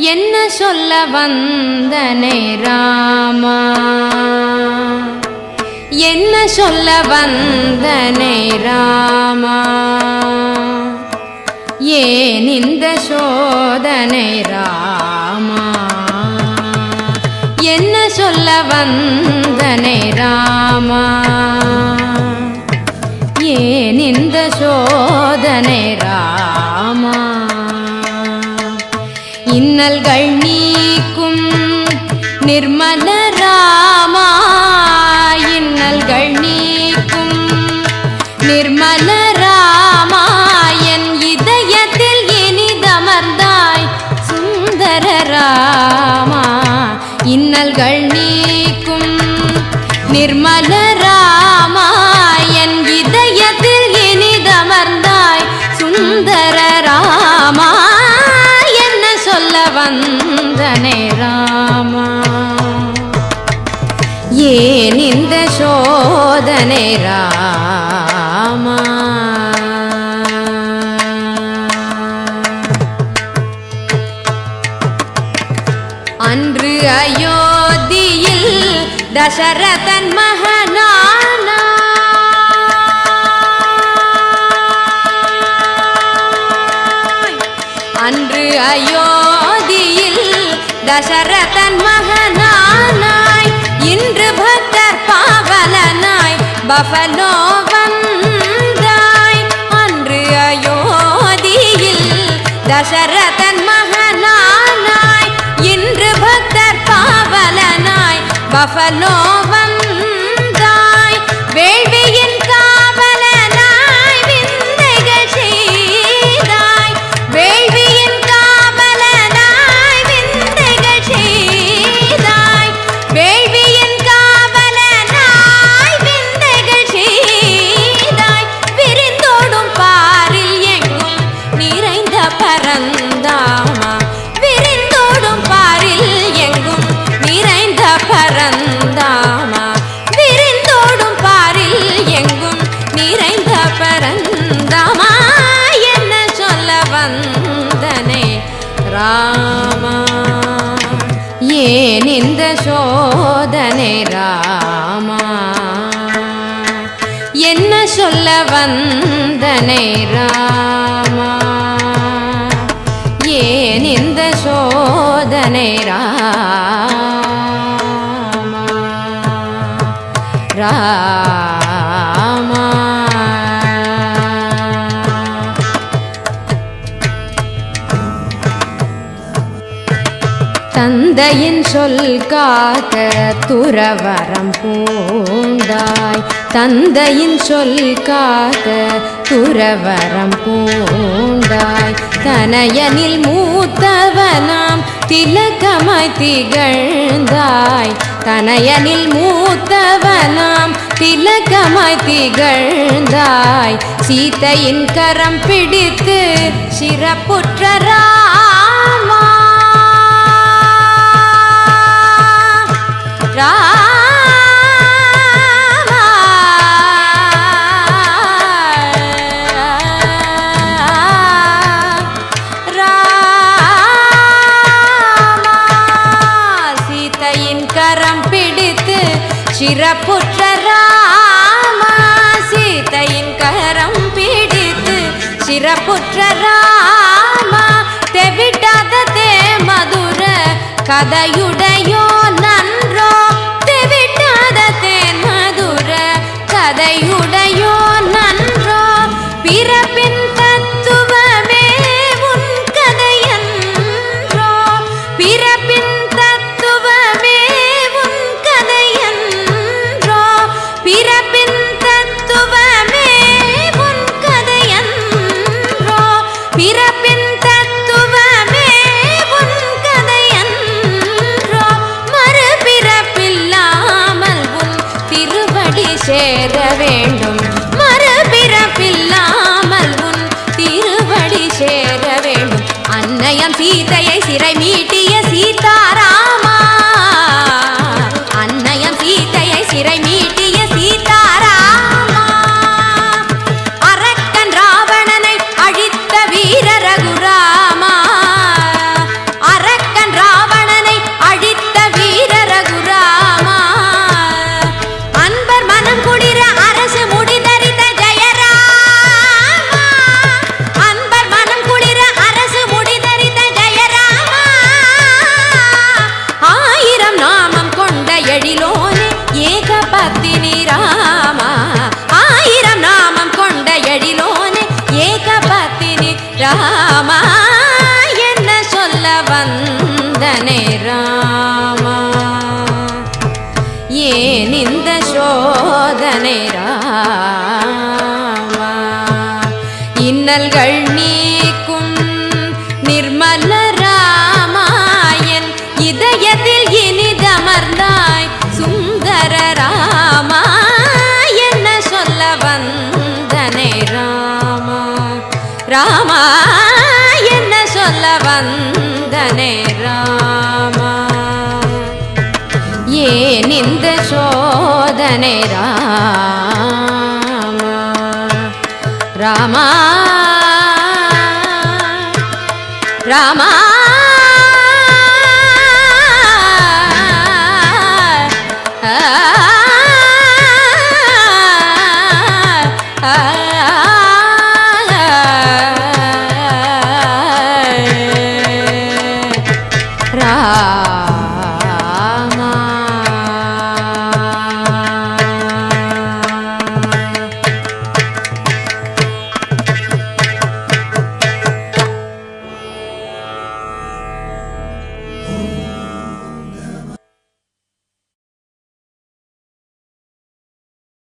என்ன சொல்ல வந்தனை ராமா, என்ன சொல்ல வந்தனை ராமா, ஏன் இந்த சோதனை ராமா, என்ன சொல்ல வந்தனை ராமா, ஏன் இந்த சோதனை ராமா. இன்னல்கள் நீக்கும் நிர்மல ராமா, இன்னல்கள் நீக்கும் நிர்மல ராமா, என் இதயத்தில் இனிதமர்ந்தாய் சுந்தர ராமா. இன்னல்கள் நீக்கும் நிர்மல ராமா, என் இதயத்தில் இனிதமர்ந்தாய் சுந்தர ராமா. என்ன சொல்ல வந்தனை ராமா, ஏன் இந்த சோதனை ராமா. அன்று அயோத்தியில் தசரதன் மகனானாய், அன்று அயோத்தியில் தசரதன் மகனானாய், இன்று பக்தர் பாவலனாய் பஃபலோ வந்தாய். அன்று அயோத்தியில் தசரதன் மகனானாய், இன்று பக்தர் பாவலனாய் பஃபலோ வந்தாய். வேள்வியின் காவலனாய் விந்தைகள் செய்தாய், வேள்வியின் காவலனாய் விந்தைகள் செய்தாய், வேள்வியின் காவலனாய் விந்தைகள் செய்தாய். விரிந்தோடும் பாரில் எங்கும் நிறைந்த பரந்தாமா, விரிந்தோடும் பாரில் எங்கும் நிறைந்த பரந்தாமா, விரிந்தோடும் பாரில் எங்கும் நிறைந்த பரந்தாமா. என்ன சொல்ல வந்தனை ராமா, ஏன் இந்த சோதனை ராமா, என்ன சொல்ல வந்தனை ராமா, ஏன் இந்த சோதனை ராமா ராமா. தந்தையின் சொல் காக்க துறவரம் பூண்டாய், தந்தையின் சொல் காக்க துறவரம் பூண்டாய். தனயனில் மூத்தவனாம் திலகமாய் திகழ்ந்தாய், தனயனில் மூத்தவனாம் திலகமாய் திகழ்ந்தாய். சீதையின் கரம் பிடித்து சிறப்புற்ற ராமா, ராமா, ராமா. சீதையின் கரம் பிடித்து சிறப்புற்ற ராமா, சீதையின் கரம் பிடித்து சிறப்புற்ற ராமா. தெவிட்டாத தே மதுர கதையுடையோ நன்றோ, தெவிட்டாத தேன் மதுர கதையுடையோ நன்றோ. பிறப்பின் தத்துவமே உன் கதையன்றோ, பிறப்பின் தத்துவமே உன் கதையன்றோ, பிறப்பின் தத்துவமே உன் கதையன்றோ, பிறப்பின் தத்துவமே உன் கதையன்றோ. ஏகபத்தினி ராமா என்ன சொல்ல வந்தனே ராமா ஏன் இந்த சோதனை ராமா இன்னல்கள் நீக்கும் நிர்மல ராமாயன் இதயத்தில் இனிதமர்ந்தாய் சுந்தர ராமா என்ன சொல்ல வந்தனே ராமா ராமா என்ன சொல்ல வந்தனே ராமா ஏன் இந்த சோதனை ராமா ராமா ராமா